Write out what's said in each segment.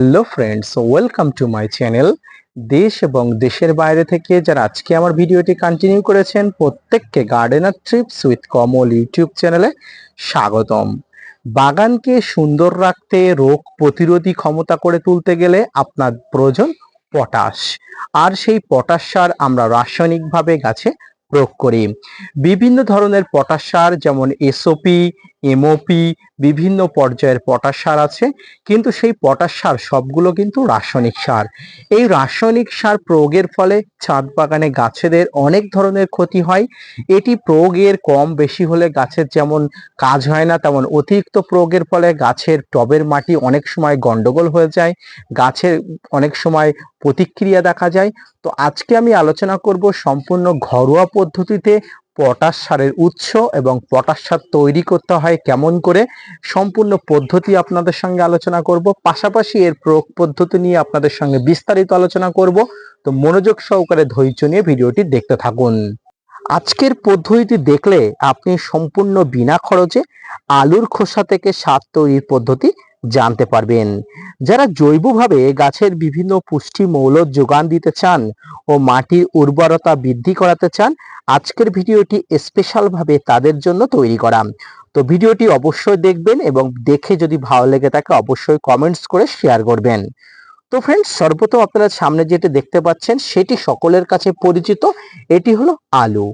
Hello friends, welcome to my channel. দেশ এবং দেশের বাইরে থেকে যারা আজকে আমার ভিডিওটি কন্টিনিউ করেছেন প্রত্যেককে gardener TRIPS with Kamal YouTube চ্যানেলে স্বাগতম। বাগানকে সুন্দর রাখতে, রোগ প্রতিরোধী ক্ষমতা করে তুলতে গেলে আপনার প্রয়োজন পটাশ। আর সেই পটাশ সার আমরা রাসায়নিকভাবে গাছে প্রয়োগ করি। বিভিন্ন ধরনের পটাশ সার যেমন এসওপি, এমওপি, বিভিন্ন পর্যায়ের পটাশ সার আছে, কিন্তু সেই পটাশ সার সবগুলো কিন্তু রাসায়নিক সার। এই রাসায়নিক সার প্রয়োগের ফলে ছাদ বাগানে গাছেদের অনেক ধরনের ক্ষতি হয়। এটি প্রয়োগের কম বেশি হলে গাছের যেমন কাজ হয় না, তেমন অতিরিক্ত প্রয়োগের ফলে গাছের টবের মাটি অনেক সময় গন্ডগোল হয়ে যায়, গাছের অনেক সময় প্রতিক্রিয়া দেখা যায়। তো আজকে আমি আলোচনা করব সম্পূর্ণ ঘরোয়া পদ্ধতিতে পটাশ সারের উৎস এবং পটাশ সার তৈরি করতে হয় কেমন করে, সম্পূর্ণ পদ্ধতি আপনাদের সঙ্গে আলোচনা করব। পাশাপাশি এর প্রয়োগ পদ্ধতি নিয়ে আপনাদের সঙ্গে বিস্তারিত আলোচনা করব। তো মনোযোগ সহকারে ধৈর্য নিয়ে ভিডিওটি দেখতে থাকুন। আজকের পদ্ধতিটি দেখলে আপনি সম্পূর্ণ বিনা খরচে আলুর খোসা থেকে সার তৈরির পদ্ধতি জানতে পারবেন। যারা জৈবভাবে গাছের বিভিন্ন পুষ্টি মৌল যোগান দিতে চান ও মাটির উর্বরতা বৃদ্ধি করাতে চান, আজকের ভিডিওটি স্পেশাল ভাবে তাদের জন্য তৈরি করা। তো ভিডিওটি অবশ্যই দেখবেন এবং দেখে যদি ভালো লেগে থাকে অবশ্যই কমেন্টস করে শেয়ার করবেন। তো ফ্রেন্ডস, সর্বপ্রথম আপনারা সামনে যেটি দেখতে পাচ্ছেন সেটি সকলের কাছে পরিচিত। এটি হলো আলু।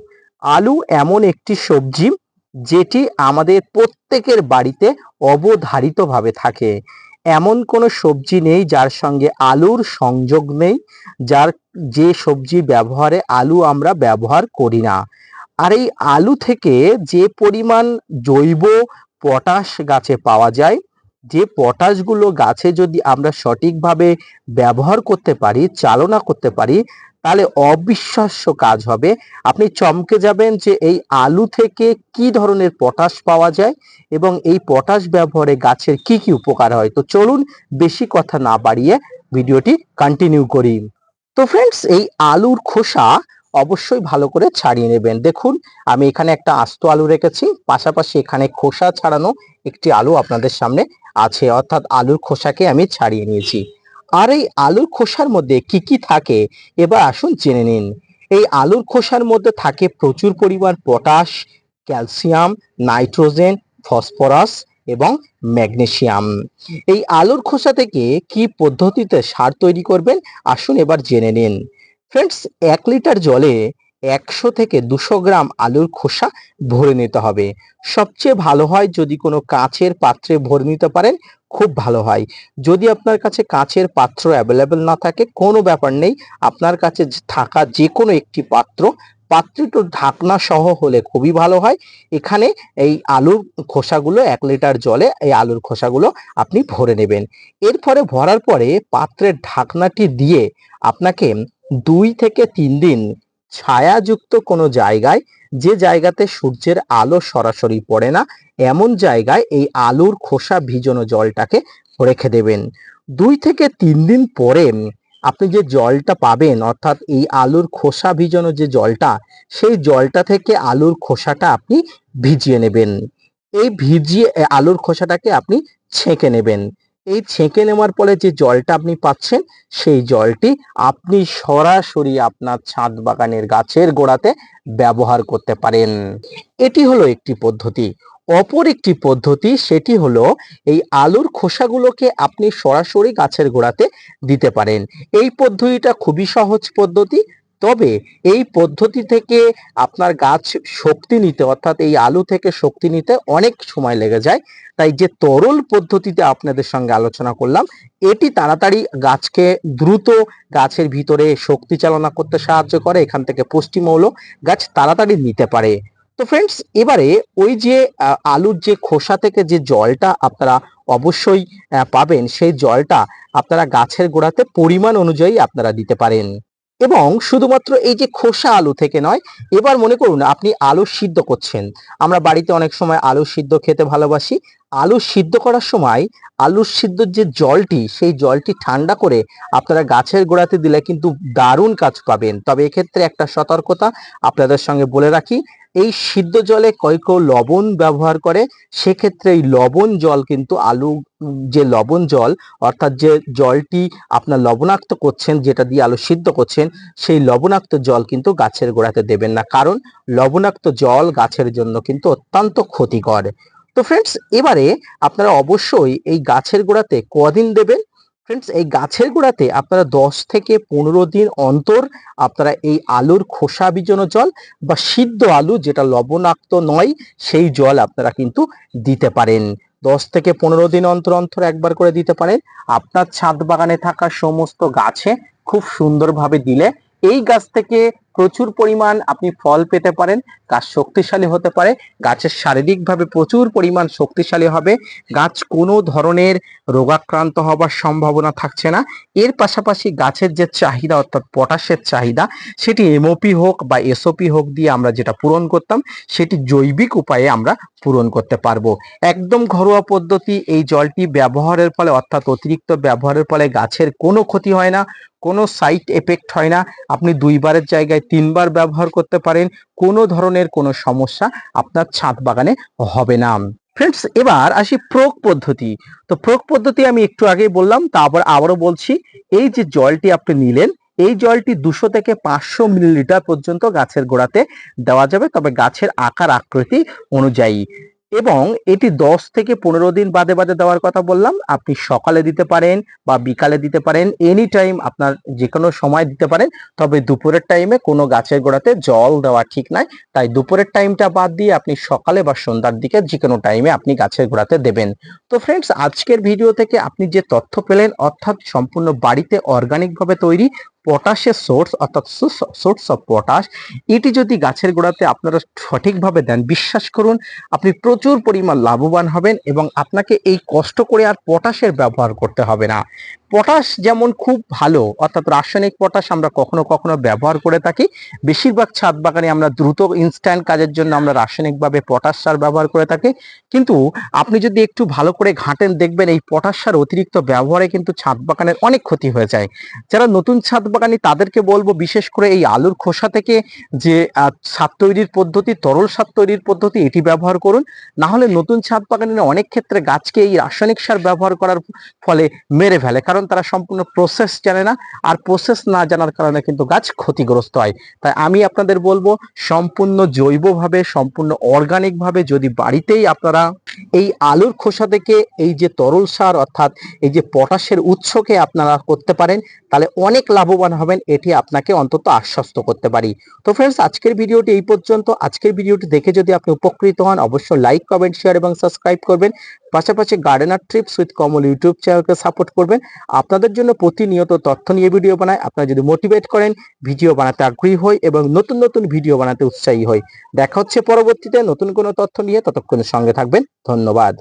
আলু এমন একটি সবজি যেটি আমাদের প্রত্যেকের বাড়িতে অবধারিতভাবে থাকে। এমন কোনো সবজি নেই যার সঙ্গে আলুর সংযোগ নেই, যে সবজি ব্যবহারে আলু আমরা ব্যবহার করি না। আর এই আলু থেকে যে পরিমাণ জৈব পটাশ গাছে পাওয়া যায়, যে পটাশগুলো গাছে যদি আমরা সঠিকভাবে ব্যবহার করতে পারি, চালনা করতে পারি, তাহলে অবিশ্বাস্য কাজ হবে। আপনি চমকে যাবেন যে এই আলু থেকে কি ধরনের পটাশ পাওয়া যায় এবং এই পটাশ ব্যবহারে গাছের কি কি উপকার হয়। তো চলুন বেশি কথা না বাড়িয়ে ভিডিওটি কন্টিনিউ করি। তো ফ্রেন্ডস, এই আলুর খোসা অবশ্যই ভালো করে ছাড়িয়ে নেবেন। দেখুন, আমি এখানে একটা আস্ত আলু রেখেছি, পাশাপাশি এখানে খোসা ছাড়ানো একটি আলু আপনাদের সামনে আছে, অর্থাৎ আলুর খোসাকে আমি ছাড়িয়ে নিয়েছি। আর এই আলুর খোসার মধ্যে কি কি থাকে এবার আসুন জেনে নিন। এই আলুর খোসার মধ্যে থাকে প্রচুর পরিমাণ পটাশ, ক্যালসিয়াম, নাইট্রোজেন, ফসফরাস এবং ম্যাগনেসিয়াম। এই আলুর খোসা থেকে কি পদ্ধতিতে সার তৈরি করবেন আসুন এবার জেনে নিন। ফ্রেন্ডস, 1 লিটার জলে 100 থেকে 200 গ্রাম আলুর খোসা ভরে নিতে হবে। সবচেয়ে ভালো হয় যদি কোনো কাচের পাত্রে ভরে নিতে পারেন, খুব ভালো হয়। যদি আপনার কাছে কাচের পাত্র অ্যাভেলেবেল না থাকে কোনো ব্যাপার নেই, আপনার কাছে থাকা যে কোনো একটি পাত্রটি ঢাকনা সহ হলে খুবই ভালো হয়। এখানে এই আলুর খোসাগুলো 1 লিটার জলে এই আলুর খোসাগুলো আপনি ভরে নেবেন। এরপরে ভরার পরে পাত্রের ঢাকনাটি দিয়ে আপনাকে 2 থেকে 3 দিন ছায়াযুক্ত কোনো জায়গায়, যে জায়গাতে সূর্যের আলো সরাসরি পড়ে না, এমন জায়গায় এই আলুর খোসা ভিজানো জলটাকে রেখে দেবেন। 2 থেকে 3 দিন পরে আপনি যে জলটা পাবেন, অর্থাৎ এই আলুর খোসা ভিজানো যে জলটা, সেই জলটা থেকে আলুর খোসাটা আপনি ভিজিয়ে নেবেন। এই ভিজিয়ে আলুর খোসাটাকে আপনি ছেঁকে নেবেন। এই ছেঁকে নেওয়ার পরে যে জলটা আপনি পাচ্ছেন, সেই জলটি আপনি সরাসরি আপনার ছাদ বাগানের গাছের গোড়াতে ব্যবহার করতে পারেন। এটি হলো একটি পদ্ধতি। অপর একটি পদ্ধতি, সেটি হলো এই আলুর খোসাগুলোকে আপনি সরাসরি গাছের গোড়াতে দিতে পারেন। এই পদ্ধতিটা খুবই সহজ পদ্ধতি, তবে এই পদ্ধতি থেকে আপনার গাছ শক্তি নিতে, অর্থাৎ এই আলু থেকে শক্তি নিতে অনেক সময় লেগে যায়। তাই যে তরল পদ্ধতিতে আপনাদের সঙ্গে আলোচনা করলাম, এটি তাড়াতাড়ি গাছকে দ্রুত গাছের ভিতরে শক্তি চালনা করতে সাহায্য করে, এখান থেকে পুষ্টিমৌল গাছ তাড়াতাড়ি নিতে পারে। তো ফ্রেন্ডস, এবারে ওই যে আলুর যে খোসা থেকে যে জলটা আপনারা অবশ্যই পাবেন, সেই জলটা আপনারা গাছের গোড়াতে পরিমাণ অনুযায়ী আপনারা দিতে পারেন। এবং শুধুমাত্র এই যে খোসা আলু থেকে নয়, এবার মনে করুন আপনি আলু সিদ্ধ করছেন। আমরা বাড়িতে অনেক সময় আলু সিদ্ধ খেতে ভালোবাসি। আলু সিদ্ধ করার সময় আলুর সিদ্ধর যে জলটি, সেই জলটি ঠান্ডা করে আপনারা গাছের গোড়াতে দিলে কিন্তু দারুণ কাজ পাবেন। তবে এক্ষেত্রে একটা সতর্কতা আপনাদের সঙ্গে বলে রাখি, এই সিদ্ধ জলে কেউ লবণ ব্যবহার করে, সেক্ষেত্রে এই লবণ জল কিন্তু আলু, যে লবণ জল অর্থাৎ যে জলটি আপনার লবণাক্ত করছেন, যেটা দিয়ে আলু সিদ্ধ করছেন, সেই লবণাক্ত জল কিন্তু গাছের গোড়াতে দেবেন না, কারণ লবণাক্ত জল গাছের জন্য কিন্তু অত্যন্ত ক্ষতিকর। তো ফ্রেন্ডস, এবারে আপনারা অবশ্যই এই গাছের গোড়াতে কদিন দেবেন? ফ্রেন্ডস, এই গাছের গোড়াতে আপনারা 10 থেকে 15 দিন অন্তর আপনারা এই আলুর খোসা ভিজানো জল বা সিদ্ধ আলু যেটা লবণাক্ত নয় সেই জল আপনারা কিন্তু দিতে পারেন। 10 থেকে 15 দিন অন্তর অন্তর একবার করে দিতে পারেন। আপনার ছাদ বাগানে থাকা সমস্ত গাছে খুব সুন্দরভাবে দিলে এই গাছ থেকে প্রচুর পরিমাণ আপনি ফল পেতে পারেন, গাছ শক্তিশালী হতে পারে, গাছের শারীরিকভাবে প্রচুর পরিমাণ শক্তিশালী হবে, গাছ কোনো ধরনের রোগাক্রান্ত হবার সম্ভাবনা থাকছে না। এর পাশাপাশি গাছের যে চাহিদা অর্থাৎ পটাশের চাহিদা, সেটি এমওপি হোক বা এসওপি হোক দিয়ে আমরা যেটা পূরণ করতাম, সেটি জৈবিক উপায়ে আমরা পূরণ করতে পারবো। একদম ঘরোয়া পদ্ধতি। এই জলটি ব্যবহারের ফলে অর্থাৎ অতিরিক্ত ব্যবহারের ফলে গাছের কোনো ক্ষতি হয় না, কোনো সাইড এফেক্ট হয় না। আপনি 2 বারের জায়গায় 3 বার ব্যবহার করতে পারেন, কোনো ধরনের কোনো সমস্যা আপনার ছাদ বাগানে হবে না। ফ্রেন্ডস, এবার আসি প্রয়োগ পদ্ধতি। তো প্রয়োগ পদ্ধতি আমি একটু আগেই বললাম, তা আবারও বলছি। এই যে জলটি আপনি নিলেন, এই জলটি 200 থেকে 500 মিলিলিটার পর্যন্ত গাছের গোড়াতে দেওয়া যাবে, তবে গাছের আকার আকৃতি অনুযায়ী। এবং এটি 10 থেকে 15 দিন বাদে বাদে দেওয়ার কথা বললাম। আপনি সকালে দিতে পারেন বা বিকালে দিতে পারেন, এনি টাইম আপনার যে কোনো সময় দিতে পারেন, তবে দুপুরের টাইমে কোনো গাছের গোড়াতে জল দেওয়া ঠিক নয়। তাই দুপুরের টাইমটা বাদ দিয়ে আপনি সকালে বা সন্ধ্যার দিকে যে কোনো টাইমে আপনি গাছের গোড়াতে দেবেন। তো ফ্রেন্ডস, আজকের ভিডিও থেকে আপনি যে তথ্য পেলেন, অর্থাৎ সম্পূর্ণ বাড়িতে অর্গানিক ভাবে তৈরি পটাশের সোর্স অর্থাৎ সোর্স অফ পটাশ, এটি যদি গাছের গোড়াতে আপনারা সঠিকভাবে দেন, বিশ্বাস করুন আপনি প্রচুর পরিমাণ লাভবান হবেন এবং আপনাকে এই কষ্ট করে আর পটাশের ব্যবহার করতে হবে না। পটাশ যেমন খুব ভালো, অর্থাৎ রাসায়নিক পটাশ আমরা কখনো কখনো ব্যবহার করে থাকি। বেশিরভাগ ছাদ বাগানে আমরা দ্রুত ইনস্ট্যান্ট কাজের জন্য আমরা রাসায়নিকভাবে পটাশ সার ব্যবহার করে থাকি, কিন্তু আপনি যদি একটু ভালো করে ঘাঁটেন, দেখবেন এই পটাশ সার অতিরিক্ত ব্যবহারে কিন্তু ছাদ বাগানের অনেক ক্ষতি হয়ে যায়। যারা নতুন ছাদ বাগানি তাদেরকে বলবো, বিশেষ করে এই আলুর খোসা থেকে যে সার তৈরির পদ্ধতি, তরল সার তৈরির পদ্ধতি, এটি ব্যবহার করুন। না হলে নতুন ছাদ বাগানিরা অনেক ক্ষেত্রে গাছকে এই রাসায়নিক সার ব্যবহার করার ফলে মেরে ফেলে, কারণ তারা সম্পূর্ণ প্রসেস জানে না, আর প্রসেস না জানার কারণে কিন্তু গাছ ক্ষতিগ্রস্ত হয়। তাই আমি আপনাদের বলবো, সম্পূর্ণ জৈবভাবে, সম্পূর্ণ অর্গানিক ভাবে যদি বাড়িতেই আপনারা এই আলুর খোসা থেকে এই যে তরল সার অর্থাৎ এই যে পটাশের উৎসকে আপনারা করতে পারেন, তাহলে অনেক লাভবান হবেন, এটি আপনাকে অন্তত আশ্বস্ত করতে পারি। তো ফ্রেন্ডস, আজকের ভিডিওটি এই পর্যন্ত। আজকের ভিডিওটি দেখে যদি আপনি উপকৃত হন, অবশ্যই লাইক, কমেন্ট, শেয়ার এবং সাবস্ক্রাইব করবেন। পাশাপাশি gardener TRIPS with Kamal YouTube চ্যানেলকে সাপোর্ট করবেন। আপনাদের জন্য প্রতিনিয়ত তথ্য নিয়ে ভিডিও বানাই। আপনারা যদি মোটিভেট করেন, ভিডিও বানাতে আগ্রহী হই এবং নতুন নতুন ভিডিও বানাতে উৎসাহী হই। দেখা হচ্ছে পরবর্তীতে নতুন কোনো তথ্য নিয়ে, ততক্ষণের সঙ্গে থাকবেন। ধন্যবাদ।